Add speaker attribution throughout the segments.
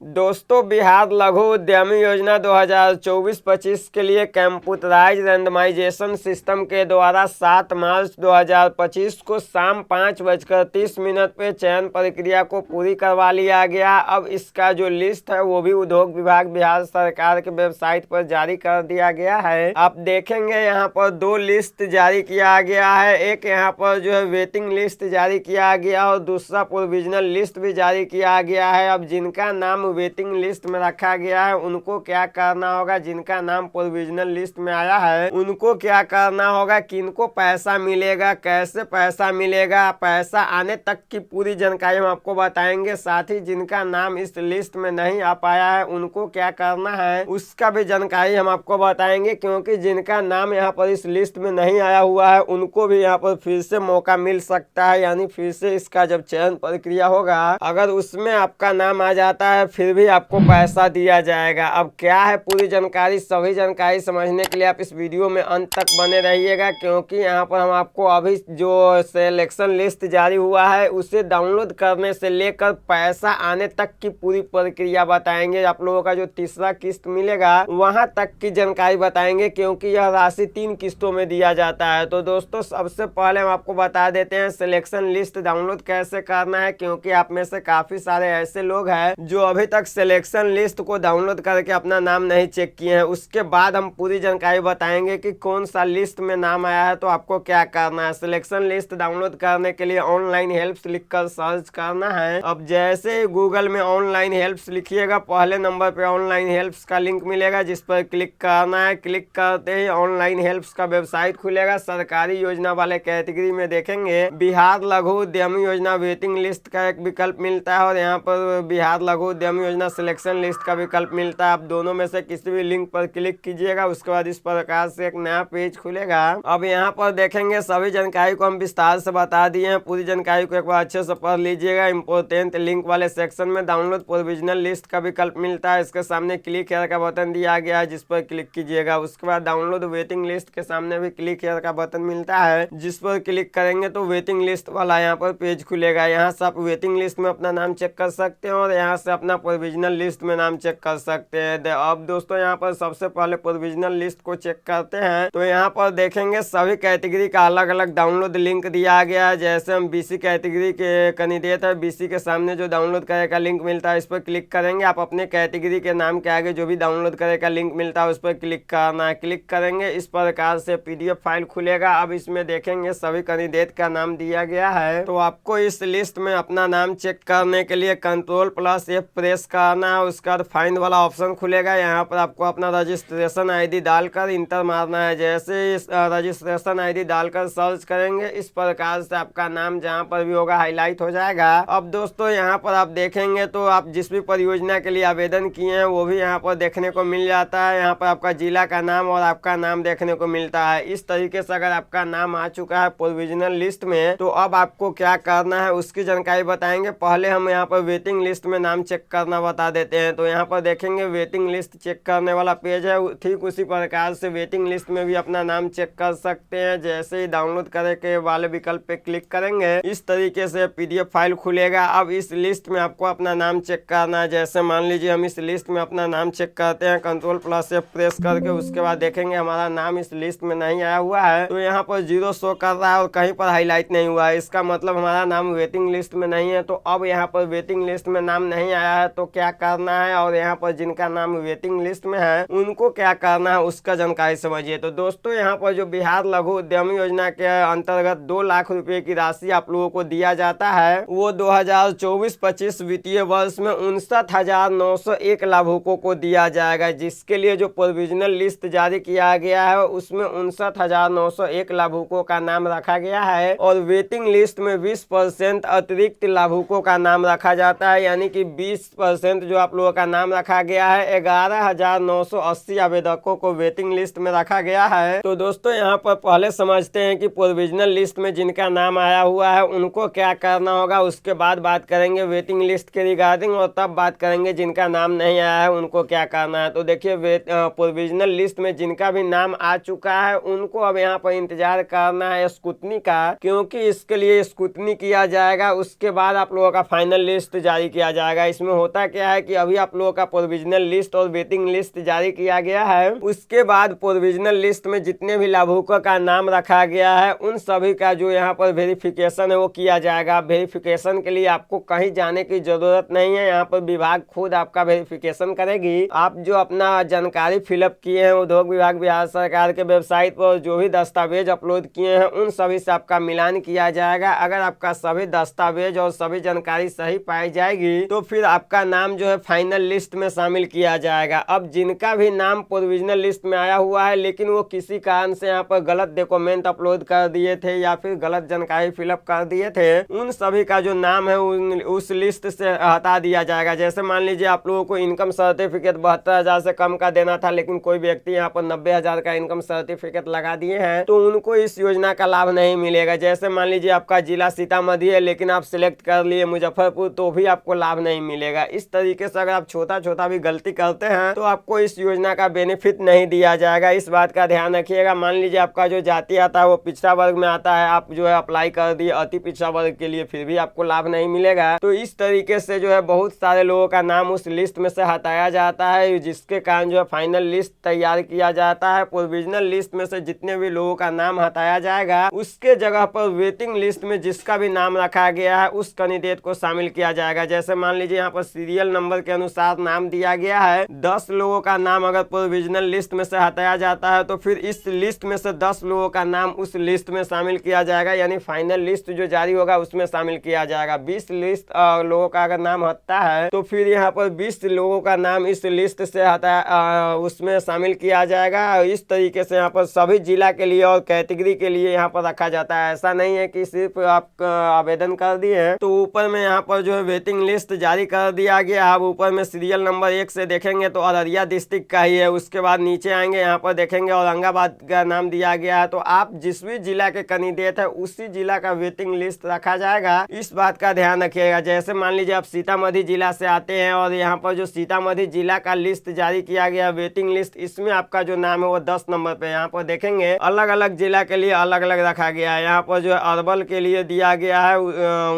Speaker 1: दोस्तों, बिहार लघु उद्यमी योजना 2024-25 के लिए कंप्यूटराइज्ड रैंडमाइजेशन सिस्टम के द्वारा 7 मार्च 2025 को शाम 5:30 पे चयन प्रक्रिया को पूरी करवा लिया गया। अब इसका जो लिस्ट है वो भी उद्योग विभाग बिहार सरकार के वेबसाइट पर जारी कर दिया गया है। आप देखेंगे यहाँ पर 2 लिस्ट जारी किया गया है। एक यहाँ पर जो है वेटिंग लिस्ट जारी किया गया और दूसरा प्रोविजनल लिस्ट भी जारी किया गया है। अब जिनका नाम वेटिंग लिस्ट में रखा गया है उनको क्या करना होगा, जिनका नाम प्रोविजनल लिस्ट में आया है उनको क्या करना होगा, किनको पैसा मिलेगा, कैसे पैसा मिलेगा, पैसा आने तक की पूरी जानकारी हम आपको बताएंगे। साथ ही जिनका नाम इस लिस्ट में नहीं आ पाया है उनको क्या करना है उसका भी जानकारी हम आपको बताएंगे, क्योंकि जिनका नाम यहाँ पर इस लिस्ट में नहीं आया हुआ है उनको भी यहाँ पर फिर से मौका मिल सकता है। यानी फिर से इसका जब चयन प्रक्रिया होगा, अगर उसमें आपका नाम आ जाता है फिर भी आपको पैसा दिया जाएगा। अब क्या है पूरी जानकारी, सभी जानकारी समझने के लिए आप इस वीडियो में अंत तक बने रहिएगा, क्योंकि यहाँ पर हम आपको अभी जो सिलेक्शन लिस्ट जारी हुआ है उसे डाउनलोड करने से लेकर पैसा आने तक की पूरी प्रक्रिया बताएंगे। आप लोगों का जो तीसरा किस्त मिलेगा वहां तक की जानकारी बताएंगे, क्योंकि यह राशि 3 किस्तों में दिया जाता है। तो दोस्तों, सबसे पहले हम आपको बता देते हैं सिलेक्शन लिस्ट डाउनलोड कैसे करना है, क्योंकि आप में से काफी सारे ऐसे लोग हैं जो अभी तक सिलेक्शन लिस्ट को डाउनलोड करके अपना नाम नहीं चेक किए हैं। उसके बाद हम पूरी जानकारी बताएंगे कि कौन सा लिस्ट में नाम आया है तो आपको क्या करना है। सिलेक्शन लिस्ट डाउनलोड करने के लिए ऑनलाइन हेल्प्स लिखकर सर्च करना है। अब जैसे ही गूगल में ऑनलाइन हेल्प्स लिखिएगा, पहले नंबर पे ऑनलाइन हेल्प्स का लिंक मिलेगा जिस पर क्लिक करना है। क्लिक करते ही ऑनलाइन हेल्प्स का वेबसाइट खुलेगा। सरकारी योजना वाले कैटेगरी में देखेंगे बिहार लघु उद्यमी योजना वेटिंग लिस्ट का एक विकल्प मिलता है और यहाँ पर बिहार लघु उद्यमी योजना सिलेक्शन लिस्ट का विकल्प मिलता है। आप दोनों में से किसी भी लिंक पर क्लिक कीजिएगा, उसके बाद इस प्रकार से एक नया पेज खुलेगा। अब यहाँ पर देखेंगे सभी जानकारी को हम विस्तार से बता दिए हैं। पूरी जानकारी को एक बार अच्छे से पढ़ लीजिएगा। इंपोर्टेंट लिंक वाले सेक्शन में डाउनलोड प्रोविजनल लिस्ट का विकल्प मिलता है। इसके सामने क्लिक हेयर का बटन दिया गया है जिस पर क्लिक कीजिएगा। उसके बाद डाउनलोड वेटिंग लिस्ट के सामने भी क्लिक हेयर का बटन मिलता है जिस पर क्लिक करेंगे तो वेटिंग लिस्ट वाला यहाँ पर पेज खुलेगा। यहाँ से आप वेटिंग लिस्ट में अपना नाम चेक कर सकते हैं और यहाँ से अपना प्रोविजनल लिस्ट में नाम चेक कर सकते हैं। अब दोस्तों, यहाँ पर सबसे पहले प्रोविजनल लिस्ट को चेक करते हैं तो यहाँ पर देखेंगे सभी कैटेगरी का अलग अलग डाउनलोड लिंक दिया गया है। जैसे हम बीसी कैटेगरी के कैंडिडेट है, बीसी के सामने जो डाउनलोड करे का लिंक मिलता है इस पर क्लिक करेंगे। आप अपने कैटेगरी के नाम के आगे जो भी डाउनलोड करे का लिंक मिलता है उस पर क्लिक करना है। क्लिक करेंगे, इस प्रकार से पीडीएफ फाइल खुलेगा। अब इसमें देखेंगे सभी कैंडिडेट का नाम दिया गया है। तो आपको इस लिस्ट में अपना नाम चेक करने के लिए Ctrl+F प्रेस करना है। उसके बाद फाइंड वाला ऑप्शन खुलेगा। यहाँ पर आपको अपना रजिस्ट्रेशन आईडी डालकर इंटर मारना है। जैसे इस रजिस्ट्रेशन आईडी डालकर सर्च करेंगे, इस प्रकार से आपका नाम जहाँ पर भी होगा हाईलाइट हो जाएगा। अब दोस्तों, यहाँ पर आप देखेंगे तो आप जिस भी परियोजना के लिए आवेदन किए हैं वो भी यहाँ पर देखने को मिल जाता है। यहाँ पर आपका जिला का नाम और आपका नाम देखने को मिलता है। इस तरीके से अगर आपका नाम आ चुका है प्रोविजनल लिस्ट में तो अब आपको क्या करना है उसकी जानकारी बताएंगे। पहले हम यहाँ पर वेटिंग लिस्ट में नाम चेक करना बता देते हैं। तो यहाँ पर देखेंगे वेटिंग लिस्ट चेक करने वाला पेज है। ठीक उसी प्रकार से वेटिंग लिस्ट में भी अपना नाम चेक कर सकते हैं। जैसे ही डाउनलोड करे के वाले विकल्प पे क्लिक करेंगे, इस तरीके से पीडीएफ फाइल खुलेगा। अब इस लिस्ट में आपको अपना नाम चेक करना है। जैसे मान लीजिए हम इस लिस्ट में अपना नाम चेक करते हैं Ctrl+F प्रेस करके। उसके बाद देखेंगे हमारा नाम इस लिस्ट में नहीं आया हुआ है तो यहाँ पर 0 शो कर रहा है और कहीं पर हाईलाइट नहीं हुआ है। इसका मतलब हमारा नाम वेटिंग लिस्ट में नहीं है। तो अब यहाँ पर वेटिंग लिस्ट में नाम नहीं आया है तो क्या करना है, और यहाँ पर जिनका नाम वेटिंग लिस्ट में है उनको क्या करना है उसका जानकारी समझिए। तो दोस्तों, यहाँ पर जो बिहार लघु उद्यमी योजना के अंतर्गत 2 लाख रुपए की राशि आप लोगों को दिया जाता है, वो 2024-25 वित्तीय वर्ष में 59,901 लाभुकों को दिया जाएगा। जिसके लिए जो प्रोविजनल लिस्ट जारी किया गया है उसमें 59,901 लाभुकों का नाम रखा गया है और वेटिंग लिस्ट में 20% अतिरिक्त लाभुकों का नाम रखा जाता है। यानी कि 20% जो आप लोगों का नाम रखा गया है, 11,980 आवेदकों को वेटिंग लिस्ट में रखा गया है। तो दोस्तों, यहाँ पर पहले समझते हैं कि प्रोविजनल लिस्ट में जिनका नाम आया हुआ है उनको क्या करना होगा। उसके बाद बात करेंगे वेटिंग लिस्ट के रिगार्डिंग और तब बात करेंगे जिनका नाम नहीं आया है उनको क्या करना है। तो देखिए, प्रोविजनल लिस्ट में जिनका भी नाम आ चुका है उनको अब यहाँ पर इंतजार करना है स्क्रूटनी का, क्योंकि इसके लिए स्क्रूटनी किया जाएगा। उसके बाद आप लोगों का फाइनल लिस्ट जारी किया जाएगा। इसमें होता क्या है कि अभी आप लोगों का प्रोविजनल लिस्ट और वेटिंग लिस्ट जारी किया गया है। उसके बाद प्रोविजनल लिस्ट में जितने भी लाभुकों का नाम रखा गया है उन सभी का जो यहाँ पर वेरिफिकेशन है वो किया जाएगा। वेरिफिकेशन के लिए आपको कहीं जाने की जरूरत नहीं है, यहाँ पर विभाग खुद आपका वेरिफिकेशन करेगी। आप जो अपना जानकारी फिलअप किए हैं उद्योग विभाग बिहार सरकार के वेबसाइट पर जो भी दस्तावेज अपलोड किए हैं उन सभी से आपका मिलान किया जाएगा। अगर आपका सभी दस्तावेज और सभी जानकारी सही पाई जाएगी तो फिर आपका नाम जो है फाइनल लिस्ट में शामिल किया जाएगा। अब जिनका भी नाम प्रोविजनल लिस्ट में आया हुआ है लेकिन वो किसी कारण से यहाँ पर गलत डॉक्यूमेंट अपलोड कर दिए थे या फिर गलत जानकारी फिलअप कर दिए थे, उन सभी का जो नाम है उस लिस्ट से हटा दिया जाएगा। जैसे मान लीजिए आप लोगों को इनकम सर्टिफिकेट 72,000 से कम का देना था लेकिन कोई व्यक्ति यहाँ पर 90,000 का इनकम सर्टिफिकेट लगा दिए हैं तो उनको इस योजना का लाभ नहीं मिलेगा। जैसे मान लीजिए आपका जिला सीतामढ़ी है लेकिन आप सिलेक्ट कर लिए मुजफ्फरपुर तो भी आपको लाभ नहीं मिलेगा। इस तरीके से अगर आप छोटा छोटा भी गलती करते हैं तो आपको इस योजना का बेनिफिट नहीं दिया जाएगा। इस बात का ध्यान रखिएगा। मान लीजिए आपका जो जाति आता है वो पिछड़ा वर्ग में आता है, आप जो है अप्लाई कर दिए अति पिछड़ा वर्ग के लिए, फिर भी आपको लाभ नहीं मिलेगा। तो इस तरीके से जो है बहुत सारे लोगों का नाम उस लिस्ट में से हटाया जाता है, जिसके कारण जो है फाइनल लिस्ट तैयार किया जाता है। प्रोविजनल लिस्ट में से जितने भी लोगों का नाम हटाया जाएगा उसके जगह पर वेटिंग लिस्ट में जिसका भी नाम रखा गया है उस कैंडिडेट को शामिल किया जाएगा। जैसे मान लीजिए यहाँ पर सीरियल नंबर के अनुसार नाम दिया गया है, 10 लोगों का नाम अगर प्रोविजनल लिस्ट में से हटाया जाता है तो फिर इस लिस्ट में से 10 लोगों का नाम उस लिस्ट में शामिल किया जाएगा, यानी फाइनल लिस्ट जो जारी होगा उसमें शामिल किया जाएगा। 20 लिस्ट लोगों का अगर नाम हटता है तो फिर यहाँ पर 20 लोगों का नाम इस लिस्ट से हटा उसमें शामिल किया जाएगा। इस तरीके से यहाँ पर सभी जिला के लिए और कैटेगरी के लिए यहाँ पर रखा जाता है। ऐसा नहीं है कि सिर्फ आप आवेदन कर दिए हैं तो ऊपर में यहाँ पर जो है वेटिंग लिस्ट जारी कर दिया गया। आप ऊपर में सीरियल नंबर 1 से देखेंगे तो अररिया डिस्ट्रिक्ट का ही है। उसके बाद नीचे आएंगे यहाँ पर देखेंगे औरंगाबाद का नाम दिया गया है। तो आप जिस भी जिला के कैंडिडेट है उसी जिला का वेटिंग लिस्ट रखा जाएगा, इस बात का ध्यान रखिएगा। जैसे मान लीजिए आप सीतामढ़ी जिला से आते हैं और यहाँ पर जो सीतामढ़ी जिला का लिस्ट जारी किया गया वेटिंग लिस्ट, इसमें आपका जो नाम है वो 10 नंबर पे यहाँ पर देखेंगे अलग अलग जिला के लिए अलग अलग रखा गया है। यहाँ पर जो है अरवल के लिए दिया गया है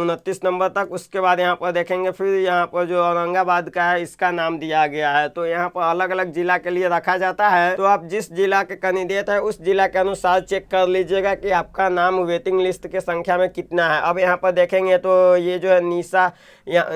Speaker 1: 29 नंबर तक। उसके बाद यहाँ पर देखेंगे फिर यहाँ पर जो औरंगाबाद का है इसका नाम दिया गया है। तो यहाँ पर अलग अलग जिला के लिए रखा जाता है। तो आप जिस जिला के कैंडिडेट है उस जिला के अनुसार चेक कर लीजिएगा कि आपका नाम वेटिंग लिस्ट के संख्या में कितना है। अब यहाँ पर देखेंगे तो ये जो है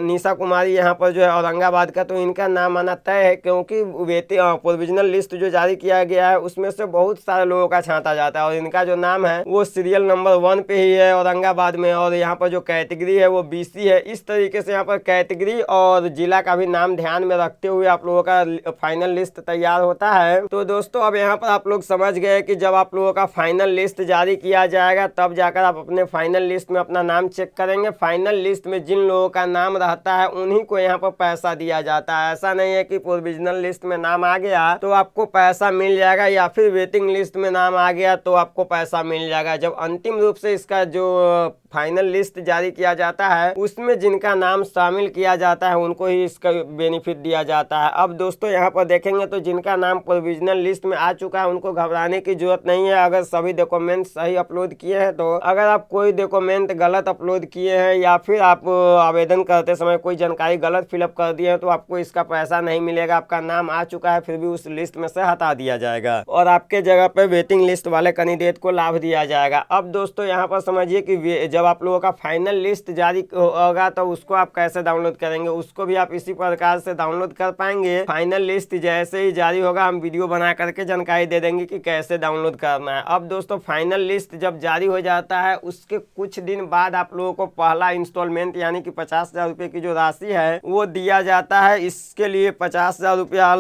Speaker 1: निशा कुमारी यहाँ पर जो है औरंगाबाद का, तो इनका नाम आना तय है क्योंकि प्रोविजनल लिस्ट जो जारी किया गया है उसमें से बहुत सारे लोगों का छांटा जाता है और इनका जो नाम है वो सीरियल नंबर 1 पे ही है औरंगाबाद में। और यहाँ पर जो कैटेगरी है वो BC है। इस तरीके से यहाँ पर कैटेगरी और जिला का भी नाम ध्यान में रखते हुए आप लोगों का फाइनल लिस्ट तैयार होता है। तो दोस्तों अब यहाँ पर आप लोग समझ गए कि जब आप लोगों का फाइनल लिस्ट जारी किया जाएगा तब जाकर आप अपने फाइनल लिस्ट में अपना नाम चेक करेंगे। फाइनल लिस्ट में जिन लोगों का नाम रहता है उन्हीं को यहाँ पर पैसा दिया जाता है। ऐसा नहीं है कि प्रोविजनल लिस्ट में नाम आ गया तो आपको पैसा मिल जाएगा या फिर वेटिंग लिस्ट में नाम आ गया तो आपको पैसा मिल जाएगा। जब अंतिम रूप से इसका जो फाइनल लिस्ट जारी किया जाता है उसमें जिनका नाम शामिल किया जाता है उनको ही इसका बेनिफिट दिया जाता है। अब दोस्तों यहाँ पर देखेंगे तो जिनका नाम प्रोविजनल लिस्ट में आ चुका है उनको घबराने की जरूरत नहीं है। अगर सभी डॉक्यूमेंट सही अपलोड किए हैं तो अगर आप कोई डॉक्यूमेंट गलत अपलोड किए हैं या फिर आप आवेदन करते समय कोई जानकारी गलत फिलअप कर दिए हैं तो आपको इसका पैसा नहीं मिलेगा। आपका नाम आ चुका है फिर भी उस लिस्ट में से हटा दिया जाएगा और आपके जगह पे वेटिंग लिस्ट वाले कैंडिडेट को लाभ दिया जाएगा। अब दोस्तों यहाँ पर समझिए कि जब आप लोगों का फाइनल लिस्ट जारी होगा तो उसको आप कैसे डाउनलोड करेंगे, उसको भी आप इसी प्रकार से डाउनलोड कर पाएंगे। फाइनल लिस्ट जैसे ही जारी होगा हम वीडियो बना करके जानकारी दे देंगे कि कैसे डाउनलोड करना है। अब दोस्तों फाइनल लिस्ट जब जारी हो जाता है उसके कुछ दिन बाद आप लोगों को पहला इंस्टॉलमेंट यानी कि 50,000 रुपये की जो राशि है वो दिया जाता है। इसके लिए 50,000 रुपया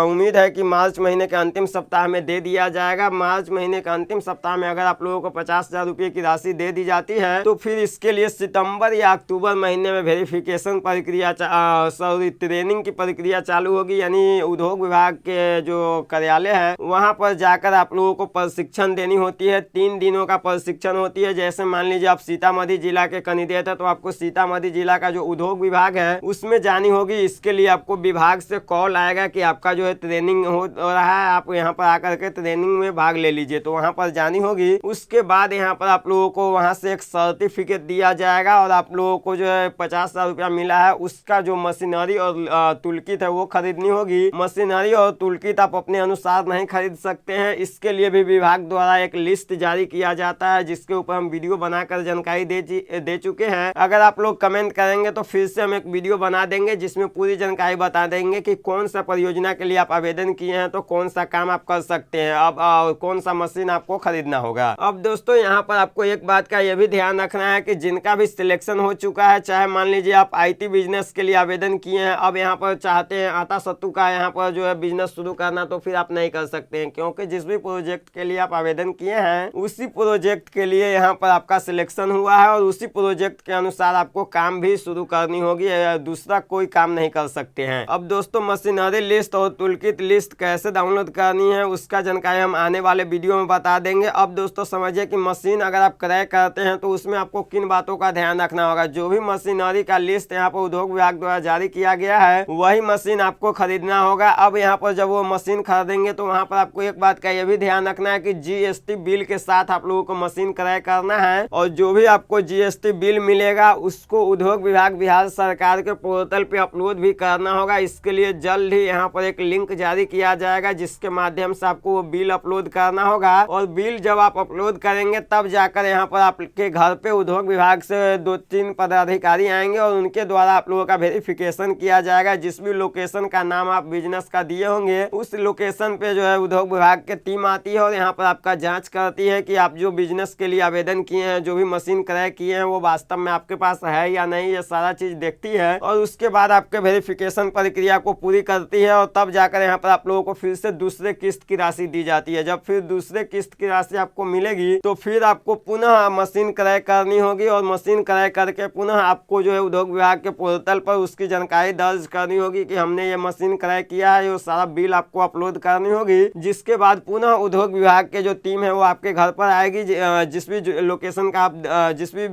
Speaker 1: उम्मीद है कि मार्च महीने के अंतिम सप्ताह में दे दिया जाएगा। मार्च महीने के अंतिम सप्ताह में अगर आप लोगों को 50,000 रुपये की राशि दे दी जाती है तो फिर इसके लिए सितंबर या अक्टूबर महीने में वेरिफिकेशन प्रक्रिया ट्रेनिंग की प्रक्रिया चालू होगी। यानी उद्योग विभाग के जो कार्यालय है वहां पर जाकर आप लोगों को प्रशिक्षण देनी होती है। 3 दिनों का प्रशिक्षण होती है। जैसे मान लीजिए आप सीतामढ़ी जिला के कैंडिडेट है तो आपको सीतामढ़ी जिला का जो उद्योग विभाग है उसमें जानी होगी। इसके लिए आपको विभाग से कॉल आएगा कि आपका जो है ट्रेनिंग हो रहा है, आप यहाँ पर आकर के ट्रेनिंग में भाग ले लीजिए, तो वहाँ पर जानी होगी। उसके बाद यहाँ पर आप लोगों को वहाँ से एक सर्टिफिकेट दिया जाएगा और आप लोगों को जो है 50,000 रुपया मिला है उसका जो मशीनरी और टूल किट है वो खरीदनी होगी। मशीनरी और टूल किट आप अपने अनुसार नहीं खरीद सकते हैं, इसके लिए भी विभाग द्वारा एक लिस्ट जारी किया जाता है जिसके ऊपर हम वीडियो बनाकर जानकारी दे चुके हैं। अगर आप लोग कमेंट करेंगे तो फिर से हम एक वीडियो बना देंगे जिसमें पूरी जानकारी बता देंगे कि कौन सा परियोजना के लिए आप आवेदन किए हैं तो कौन सा काम आप कर सकते हैं, अब कौन सा मशीन आपको खरीदना होगा। अब दोस्तों यहाँ पर आपको एक बात का यह भी ध्यान रखना है कि जिनका भी सिलेक्शन हो चुका है, चाहे मान लीजिए आप IT बिजनेस के लिए आवेदन किए हैं, अब यहाँ पर चाहते हैं आटा सत्तू का यहाँ पर जो है बिजनेस शुरू करना, तो फिर आप नहीं कर सकते हैं, क्योंकि जिस भी प्रोजेक्ट के लिए आप आवेदन किए हैं उसी प्रोजेक्ट के लिए यहाँ पर आपका सिलेक्शन हुआ है और उसी प्रोजेक्ट के अनुसार आपको काम भी शुरू करनी होगी, दूसरा कोई काम नहीं कर सकते हैं। अब दोस्तों मशीनरी लिस्ट और टूलकिट लिस्ट कैसे डाउनलोड करनी है उसका जानकारी हम आने वाले वीडियो में बता देंगे। अब दोस्तों समझिए कि मशीन अगर आप क्रय करते हैं तो उसमें आपको किन बातों का ध्यान रखना होगा। जो भी मशीनरी का लिस्ट यहाँ पर उद्योग विभाग द्वारा जारी किया गया है वही मशीन आपको खरीदना होगा। अब यहाँ पर जब वो मशीन खरीदेंगे तो वहाँ पर आपको एक बात का यह भी ध्यान रखना है कि GST बिल के साथ आप लोगों को मशीन क्रय करना है और जो भी आपको GST बिल मिलेगा उसको उद्योग विभाग बिहार सरकार के पोर्टल पे अपलोड भी करना होगा। इसके लिए जल्द ही यहाँ पर एक लिंक जारी किया जाएगा जिसके माध्यम से आपको वो बिल अपलोड करना होगा और बिल जब आप अपलोड करेंगे तब जाकर यहाँ पर आपके घर पे उद्योग विभाग से 2-3 पदाधिकारी आएंगे और उनके द्वारा आप लोगों का वेरिफिकेशन किया जाएगा। जिस भी लोकेशन का नाम आप बिजनेस का दिए होंगे उस लोकेशन पे जो है उद्योग विभाग की टीम आती है और यहाँ पर आपका जांच करती है कि आप जो बिजनेस के लिए आवेदन किए हैं, जो भी मशीन क्रय किए हैं वो वास्तव में आपके पास है या नहीं, ये सारा चीज देखती है और उसके बाद आपके वेरिफिकेशन प्रक्रिया को पूरी करती है और तब जाकर यहाँ पर आप लोगों को फिर से दूसरे किस्त की राशि दी जाती है। जब फिर दूसरे किस्त की राशि आपको मिलेगी तो फिर आपको पुनः मशीन क्रय करनी होगी और मशीन क्रय करके पुनः आपको जो है उद्योग विभाग के पोर्टल पर उसकी जानकारी दर्ज करनी होगी कि हमने ये मशीन क्रय किया है, ये सारा बिल आपको अपलोड करनी होगी। जिसके बाद पुनः उद्योग विभाग के जो टीम है वो आपके घर पर आएगी। जिस भी लोकेशन का आप जिस भी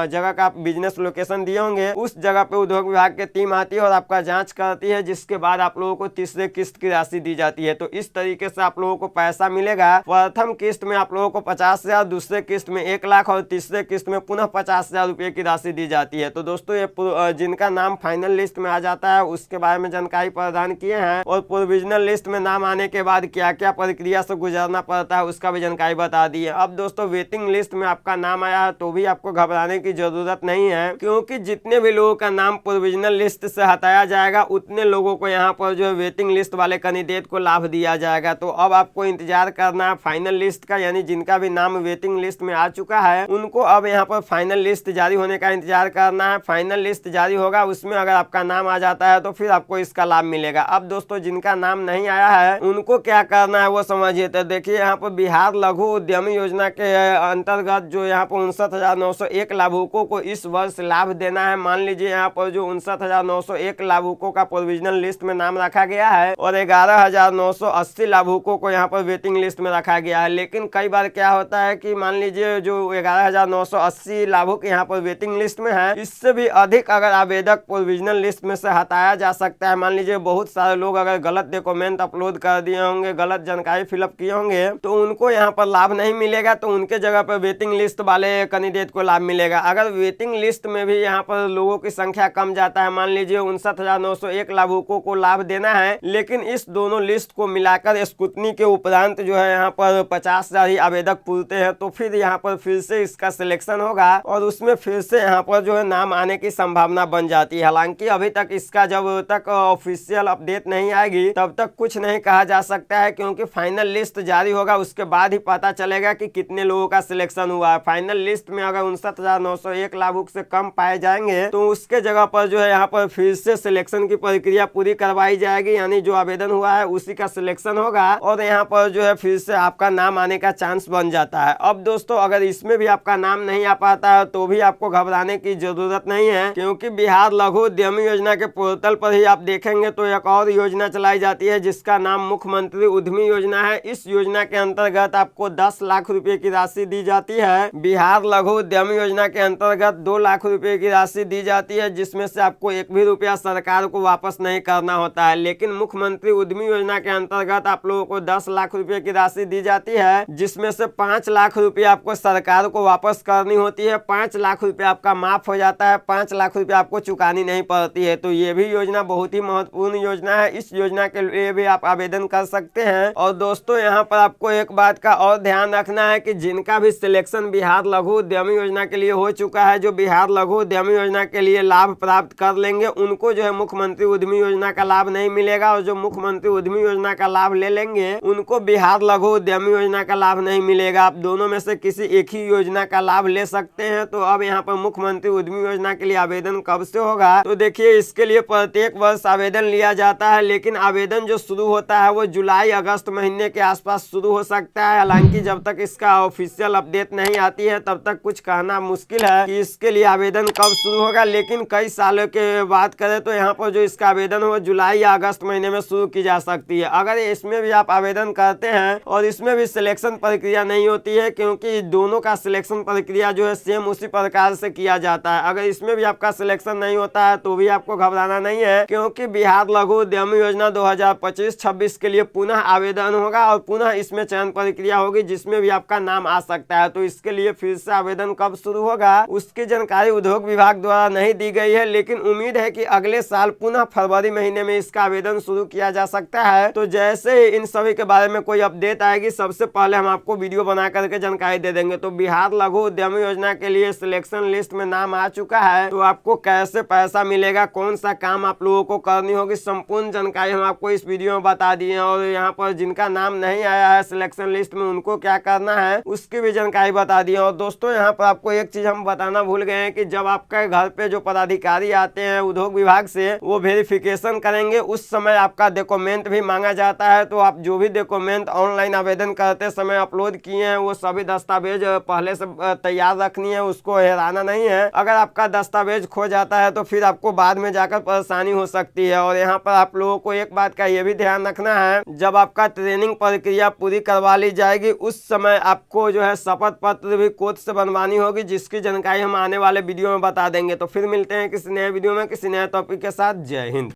Speaker 1: जगह का आप बिजनेस लोकेशन दिए होंगे उस जगह पे उद्योग विभाग की टीम आती है और आपका जांच करती है, जिसके बाद आप लोगों को तीसरे किस्त की राशि दी जाती है। तो इस तरीके से आप लोगों को पैसा मिलेगा। प्रथम किस्त में आप लोगों को 50,000, दूसरे किस्त में 1 लाख और तीसरे किस्त में पुनः 50,000 रुपये की राशि दी जाती है। तो दोस्तों ये जिनका नाम फाइनल लिस्ट में आ जाता है उसके बारे में जानकारी प्रदान किए हैं और प्रोविजनल लिस्ट में नाम आने के बाद क्या क्या प्रक्रिया से गुजरना पड़ता है उसका भी जानकारी बता दी है। अब दोस्तों वेटिंग लिस्ट में आपका नाम आया है तो भी आपको घबराने की जरूरत नहीं है, क्योंकि जितने भी लोगों का नाम प्रोविजनल लिस्ट से हटाया जाएगा उतने लोगों को यहाँ पर जो वेटिंग लिस्ट वाले कैंडिडेट को लाभ दिया जाएगा। तो अब आपको इंतजार करना है फाइनल लिस्ट का, यानी जिनका भी नाम वेटिंग लिस्ट में आ चुका है उनको अब यहाँ पर फाइनल लिस्ट जारी होने का इंतजार करना है। फाइनल लिस्ट जारी होगा, उसमें अगर आपका नाम आ जाता है तो फिर आपको इसका लाभ मिलेगा। अब दोस्तों जिनका नाम नहीं आया है उनको क्या करना है वो समझिए। तो देखिए यहाँ पर बिहार लघु उद्यमी योजना के अंतर्गत जो यहाँ पर 59,901 लाभुकों को इस वर्ष लाभ देना है। मान लीजिए यहाँ पर जो 59,901 लाभुकों का प्रोविजनल लिस्ट में नाम रखा गया है और 11,980 लाभुकों को यहाँ पर वेटिंग लिस्ट में रखा गया है। लेकिन कई बार क्या होता है कि मान लीजिए जो 11,980 लाभुक यहाँ पर वेटिंग लिस्ट में है, इससे भी अधिक अगर आवेदक प्रोविजनल लिस्ट में से हटाया जा सकता है। मान लीजिए बहुत सारे लोग अगर गलत डॉक्यूमेंट अपलोड कर दिए होंगे, गलत जानकारी फिलअप किए होंगे तो उनको यहाँ पर लाभ नहीं मिलेगा, तो उनके जगह पर वेटिंग लिस्ट वाले कैंडिडेट को लाभ मिलेगा। अगर वेटिंग लिस्ट में भी यहाँ पर लोगों की संख्या कम जाता है, मान लीजिए 59,901 लाभुकों को लाभ देना है, लेकिन इस दोनों लिस्ट को मिलाकर स्क्रूटनी के उपरांत जो है यहाँ पर 50,000 ही आवेदक पूरते हैं, तो फिर यहाँ पर फिर से इसका सिलेक्शन होगा और उसमें फिर से यहाँ पर जो है नाम आने की संभावना बन जाती है। हालांकि अभी तक इसका जब तक ऑफिशियल अपडेट नहीं आएगी तब तक कुछ नहीं कहा जा सकता है, क्योंकि फाइनल लिस्ट जारी होगा उसके बाद ही पता चलेगा कि कितने लोगों का सिलेक्शन हुआ है। फाइनल लिस्ट में अगर 59,901 लाभुक से कम पाए जाएंगे तो उसके जगह पर जो है यहाँ पर फिर से सिलेक्शन की प्रक्रिया पूरी करवाई जाएगी, यानी जो आवेदन हुआ है उसी का सिलेक्शन होगा और यहाँ पर जो है फिर से आपका नाम आने का चांस बन जाता है। अब दोस्तों अगर इसमें भी आपका नाम नहीं आ पाता है तो भी आपको घबराने की जरूरत नहीं है, क्योंकि बिहार लघु उद्यमी योजना के पोर्टल पर ही आप देखेंगे तो एक और योजना चलाई जाती है जिसका नाम मुख्यमंत्री उद्यमी योजना है। इस योजना के अंतर्गत आपको 10 लाख रुपए की राशि दी जाती है। बिहार लघु उद्यमी योजना के अंतर्गत 2 लाख रुपए की राशि दी जाती है, जिसमें से आपको एक भी रुपया सरकार को वापस नहीं करना होता है। लेकिन मुख्यमंत्री उद्यमी योजना के अंतर्गत आप लोगों को 10 लाख रुपए की राशि दी जाती है, जिसमें से 5 लाख रुपया आपको सरकार को वापस करनी होती है 5 लाख रुपए आपका माफ हो जाता है, 5 लाख रुपए आपको चुकानी नहीं पड़ती है। तो ये भी योजना बहुत ही महत्वपूर्ण योजना है। इस योजना के लिए भी आप आवेदन कर सकते हैं। और दोस्तों यहाँ पर आपको एक बात का और ध्यान रखना है कि जिनका भी सिलेक्शन बिहार लघु उद्यमी योजना के लिए हो चुका है, जो बिहार लघु उद्यमी योजना के लिए लाभ प्राप्त कर लेंगे, उनको जो है मुख्यमंत्री उद्यमी योजना का लाभ नहीं मिलेगा। और जो मुख्यमंत्री उद्यमी योजना का लाभ ले लेंगे उनको बिहार लघु उद्यमी योजना का लाभ नहीं मिलेगा। आप दोनों में से किसी एक ही योजना का लाभ ले सकते हैं। तो अब यहाँ पर मुख्यमंत्री उद्यमी योजना के लिए आवेदन कब से होगा, तो देखिए इसके लिए प्रत्येक वर्ष आवेदन लिया जाता है, लेकिन आवेदन जो शुरू होता है वो जुलाई अगस्त महीने के आसपास शुरू हो सकता है। हालांकि जब तक इसका ऑफिशियल अपडेट नहीं आती है तब तक कुछ कहना मुश्किल है कि इसके लिए आवेदन कब शुरू होगा। लेकिन कई सालों के बात करें तो यहाँ पर जो इसका आवेदन हो जुलाई या अगस्त महीने में शुरू की जा सकती है। अगर इसमें भी आप आवेदन करते हैं और इसमें भी सिलेक्शन प्रक्रिया नहीं होती है, क्योंकि दोनों का सिलेक्शन प्रक्रिया जो है सेम उसी प्रकार से किया जाता है। अगर इसमें भी आपका सिलेक्शन नहीं होता है तो भी आपको घबराना नहीं है, क्योंकि बिहार लघु उद्यमी योजना 2025-26 के लिए पुनः आवेदन होगा और पुनः इसमें चयन प्रक्रिया होगी जिसमें भी आपका नाम आ सकता है। तो इसके लिए फिर से आवेदन कब शुरू होगा उसकी जानकारी उद्योग विभाग द्वारा नहीं दी गई है, लेकिन उम्मीद है कि अगले साल पुनः फरवरी महीने में इसका आवेदन शुरू किया जा सकता है। तो जैसे ही इन सभी के बारे में कोई अपडेट आएगी सबसे पहले हम आपको वीडियो बना करके जानकारी दे देंगे। तो बिहार लघु उद्यमी योजना के लिए सिलेक्शन लिस्ट में नाम आ चुका है, तो आपको कैसे पैसा मिलेगा, कौन सा काम आप लोगों को करनी होगी, संपूर्ण जानकारी हम आपको इस वीडियो में बता दिए। और यहाँ पर जिनका नाम नहीं आया है सिलेक्शन लिस्ट में उनको क्या करना है उसकी भी जानकारी बता दी। और दोस्तों यहाँ पर आपको एक चीज हम बताना भूल गए हैं कि जब आपके घर पे जो पदाधिकारी आते हैं उद्योग विभाग से वो वेरिफिकेशन करेंगे, उस समय आपका डॉक्यूमेंट भी मांगा जाता है। तो आप जो भी डॉक्यूमेंट ऑनलाइन आवेदन करते समय अपलोड किए हैं वो सभी दस्तावेज पहले से तैयार रखनी है, उसको हेराना नहीं है। अगर आपका दस्तावेज खो जाता है तो फिर आपको बाद में जाकर परेशानी हो सकती है। और यहाँ पर आप लोगों को एक बात का ये भी ध्यान रखना है, जब आपका ट्रेनिंग प्रक्रिया पूरी करवा ली जाएगी उस समय आपको जो है शपथ पत्र भी कोर्ट से बनवानी होगी, जिसकी जानकारी हम आने वाले वीडियो में बता देंगे। तो फिर मिलते हैं किसी नए वीडियो में किसी नए टॉपिक के साथ। जय हिंद।